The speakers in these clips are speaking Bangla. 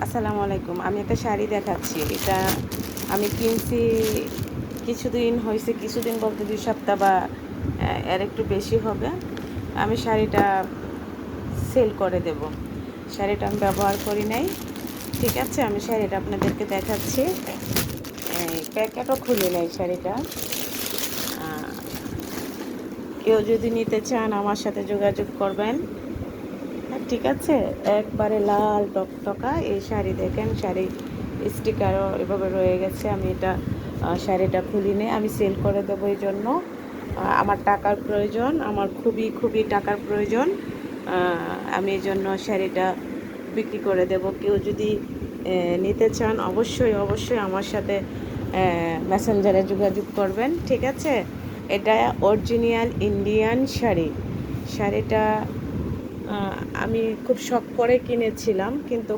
আসসালামু আলাইকুম। আমি একটা শাড়ি দেখাচ্ছি। এটা আমি কিনছি কিছুদিন হয়েছে, কিছুদিন বলতে ২ সপ্তাহ বা এর একটু বেশি হবে। আমি শাড়িটা সেল করে দেব। শাড়িটা আমি ব্যবহার করি নাই। ঠিক আছে, আমি শাড়িটা আপনাদেরকে দেখাচ্ছি। প্যাকেটও খুলি নাই শাড়িটা। আ কেউ যদি নিতে চান আমার সাথে যোগাযোগ করবেন। হ্যাঁ, ঠিক আছে? একবারে লাল টকটকা এই শাড়ি দেখেন, শাড়ি স্টিকারও এভাবে রয়ে গেছে। আমি এটা শাড়িটা খুলিনি, আমি সেল করে দেবো এইজন্য। আমার টাকার প্রয়োজন, আমার খুবই টাকার প্রয়োজন। আমি এজন্য শাড়িটা বিক্রি করে দেব। কেউ যদি নিতে চান অবশ্যই আমার সাথে মেসেঞ্জারে যোগাযোগ করবেন। ঠিক আছে? এটা অরিজিনাল ইন্ডিয়ান শাড়ি। শাড়িটা আমি খুব শখ করে কিনেছিলাম, কিন্তু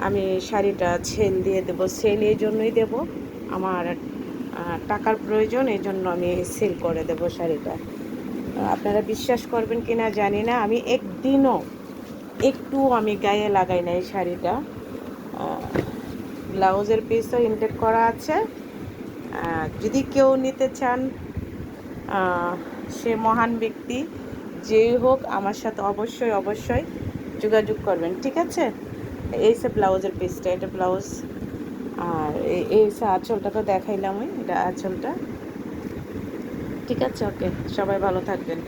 আমি শাড়িটা সেল দিয়ে দেবো। সেল এই জন্যই দেবো, আমার টাকার প্রয়োজন, এই জন্য আমি সেল করে দেবো শাড়িটা। আপনারা বিশ্বাস করবেন কি না জানি না, আমি একদিনও একটু আমি গায়ে লাগাই না এই শাড়িটা। ব্লাউজের পিসও ইনটেক করা আছে। যদি কেউ নিতে চান, সে মহান ব্যক্তি যেই হোক, আমার সাথে অবশ্যই যোগাযোগ করবেন। ঠিক আছে? এই সে ব্লাউজের পিসটা, এটা ব্লাউজ। আর এই সে আঁচলটা তো দেখাইলাম, এটা আঁচলটা। ঠিক আছে, ওকে, সবাই ভালো থাকবেন।